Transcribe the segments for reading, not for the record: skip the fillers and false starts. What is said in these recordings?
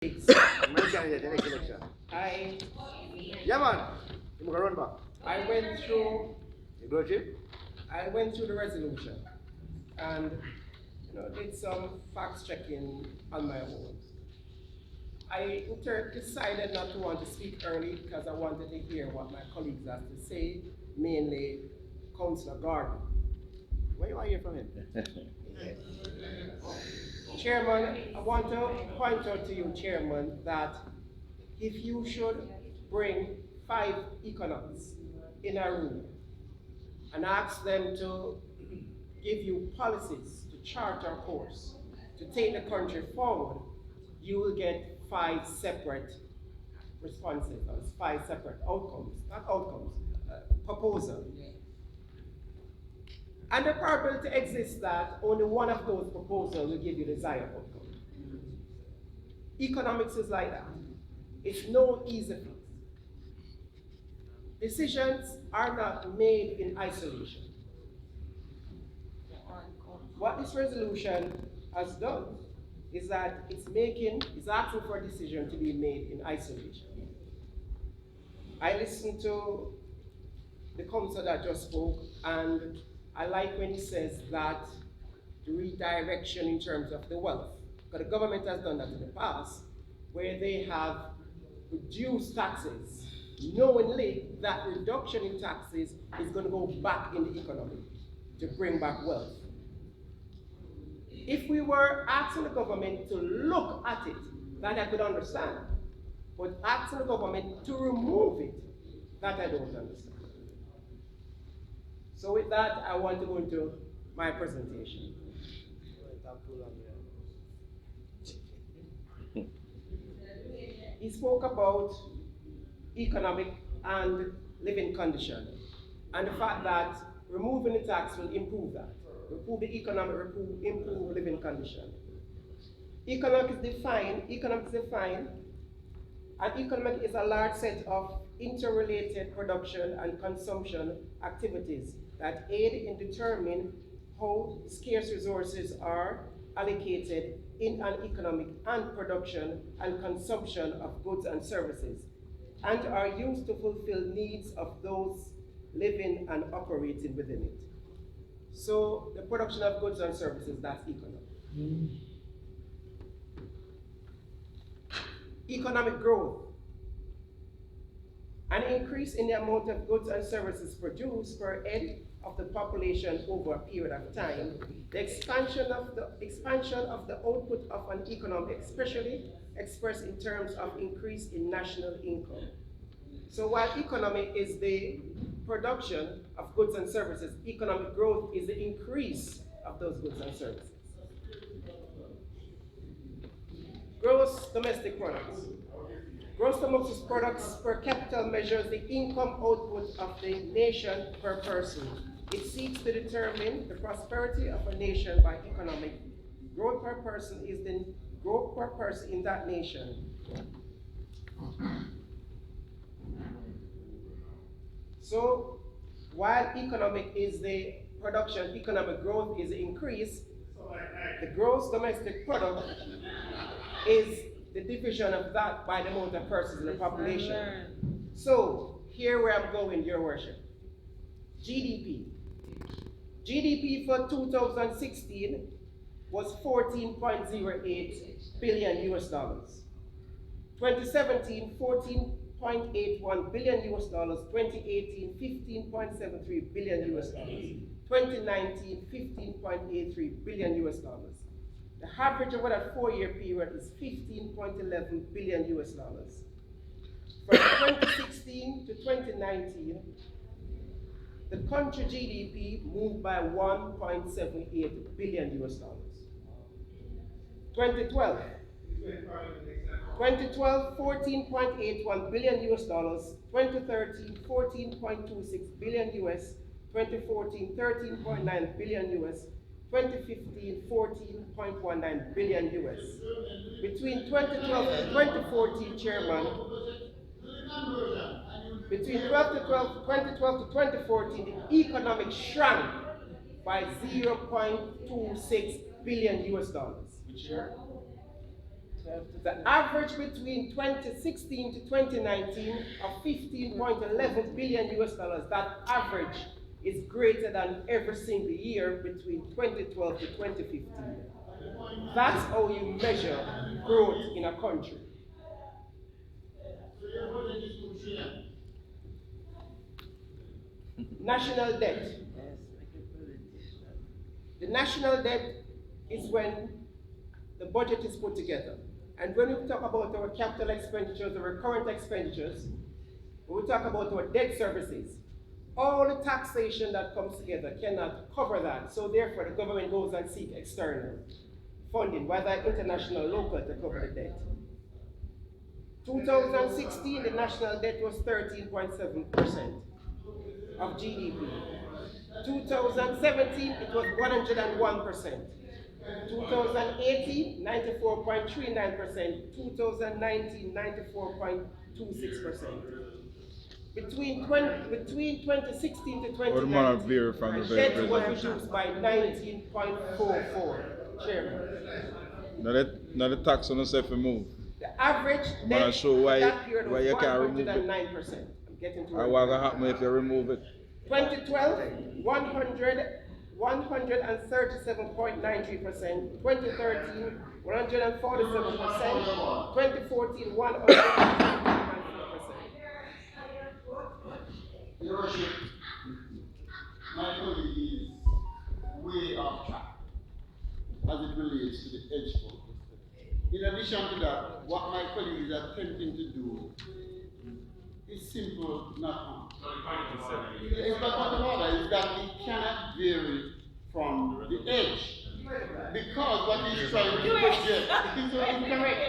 Candidate in next election. Yeah, man. You gonna run back. I went through You go Jim? the resolution and did some fact checking on my own. I decided not to want to speak early because I wanted to hear what my colleagues have to say, mainly Councillor Gordon. Where you want to hear from him? Chairman, I want to point out to you, Chairman, that if you should bring 5 economists in a room and ask them to give you policies to chart a course to take the country forward, you will get 5 separate responses, 5 separate outcomes, not outcomes, proposals. And the probability exists that only one of those proposals will give you the desired outcome. Economics is like that. It's no easy fix. Decisions are not made in isolation. What this resolution has done is that it's asking for a decision to be made in isolation. I listened to the councillor that just spoke, and I like when he says that the redirection in terms of the wealth, because the government has done that in the past, where they have reduced taxes, knowingly that reduction in taxes is going to go back in the economy to bring back wealth. If we were asking the government to look at it, that I could understand, but asking the government to remove it, that I don't understand. So with that, I want to go into my presentation. He spoke about economic and living condition, and the fact that removing the tax will improve that. Improve the economic, improve living condition. Economic is defined, and economic is a large set of interrelated production and consumption activities that aid in determining how scarce resources are allocated in an economic and production and consumption of goods and services, and are used to fulfill needs of those living and operating within it. So the production of goods and services, that's economic. Economic growth. An increase in the amount of goods and services produced per head of the population over a period of time. The expansion of the output of an economy, especially expressed in terms of increase in national income. So while economy is the production of goods and services, economic growth is the increase of those goods and services. Gross domestic products. Gross domestic products per capita measures the income output of the nation per person. It seeks to determine the prosperity of a nation by economic growth per person is the growth per person in that nation. So while economic is the production, economic growth is the increase, the gross domestic product is the division of that by the amount of persons in the population. So here where I'm going, Your Worship. GDP. GDP for 2016 was 14.08 billion US dollars. 2017, 14.81 billion US dollars. 2018, 15.73 billion US dollars. 2019, 15.83 billion US dollars. The average over that 4-year period is 15.11 billion US dollars. From 2016 to 2019, the country GDP moved by 1.78 billion US dollars. 2012, 14.81 billion US dollars. 2013, 14.26 billion US. 2014, 13.9 billion US. 2015, 14.19 billion US. Between 2012 to 2014, Chairman, between 2012 to 2014, the economic shrank by 0.26 billion US dollars. Which year? The average between 2016 to 2019 of 15.11 billion US dollars, that average is greater than every single year between 2012 to 2015. That's how you measure growth in a country. National debt. The national debt is when the budget is put together. And when we talk about our capital expenditures, our current expenditures, when we talk about our debt services, all the taxation that comes together cannot cover that. So therefore, the government goes and seeks external funding, whether international or local, to cover the debt. 2016, the national debt was 13.7% of GDP. 2017, it was 101%. 2018, 94.39%. 2019, 94.26%. Between 2016 to 2019, debt was reduced by 19.44%. Chairman. Now the tax on us if we move. The average debt show why that period was you can't remove it. 109%. I'm getting to it. What will happen if you remove it? 2012, 137.93%. 2013, 147%. 2014, 100.4%. Your Worship, my colleague is way off track as it relates to the Hedge fund. In addition to that, what my colleague is attempting to do is simple, not hard. It's not what the order is that it cannot vary from the edge. Because what he's trying to project is so incorrect.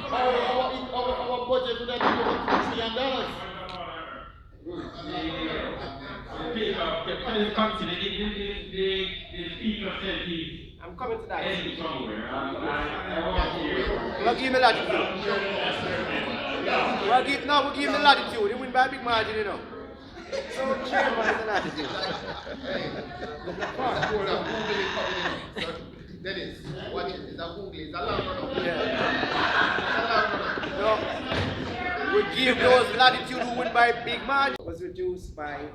Our budget would have been over $2 trillion. I'm coming to that. We'll give him the latitude. We'll give him the latitude. He win by a big margin, you know. So, Chairman, the latitude. Dennis, watch it. It's a Google. It's a long run. No. We give those latitude who win by a big margin. Was reduced by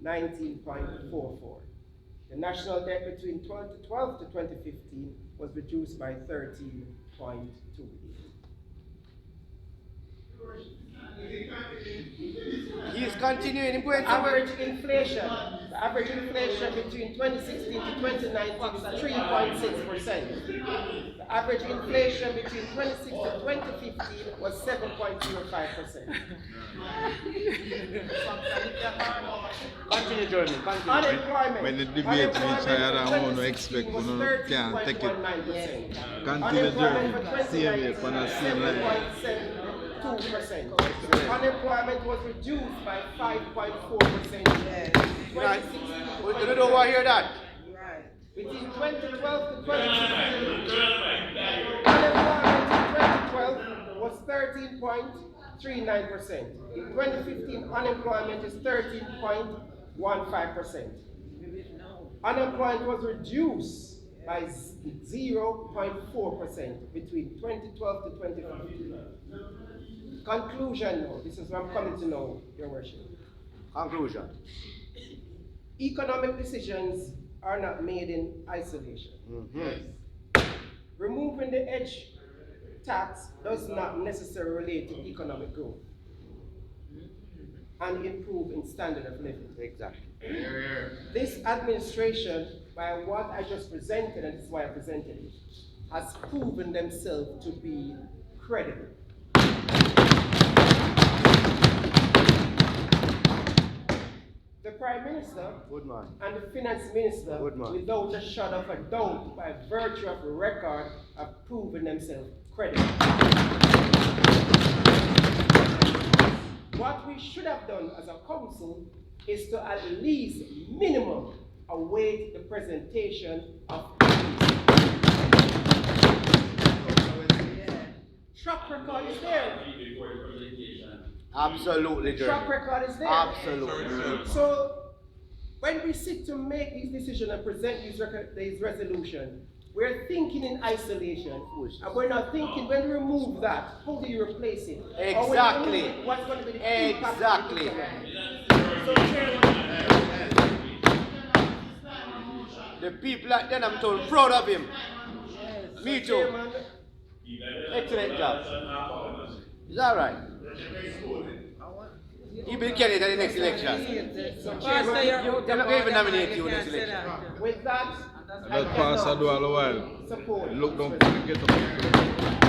19.44. The national debt between 2012 to 2015 was reduced by 13.28. He's continuing. Going Average inflation. The average inflation between 2016 to 2019 is 3.6%. The average inflation between 2016 to 2015 was 7.05%. Continue, Jermaine. Continue. Unemployment. When the debate reach higher than one, we expect you can't take it. Continue, Jermaine. Same here, for the same line. 2%. Unemployment was reduced by 5.4%. Right. We don't want to hear that. Between 2012 to 2016, unemployment in 2012 was 13.39%. In 2015, unemployment is 13.15%. Unemployment was reduced by 0.4% between 2012 to 2015. Conclusion now. This is what I'm coming to know, Your Worship. Conclusion. Economic decisions are not made in isolation. Mm-hmm. Removing the edge tax does not necessarily relate to economic growth and improve in standard of living. Exactly. This administration, by what I just presented, and this is why I presented it, has proven themselves to be credible. The Prime Minister and the Finance Minister, without a shadow of a doubt, by virtue of a record, have proven themselves credible. What we should have done as a council is to at least minimum await the presentation of track record is there. Absolutely, Jermaine. Track record is there. Absolutely. So when we sit to make these decisions and present these resolutions, we're thinking in isolation, and we're not thinking when we remove that, how do you replace it? Exactly. Or when you remove it, what's going to be the impact? Exactly. So, Chairman, The people at then I'm told proud of him. Me too. Chairman, Excellent job. Is that right? He will get it at the next election. They're not going to nominate you in the next election. with that, Let Pastor do all the while. support. Look down, get up.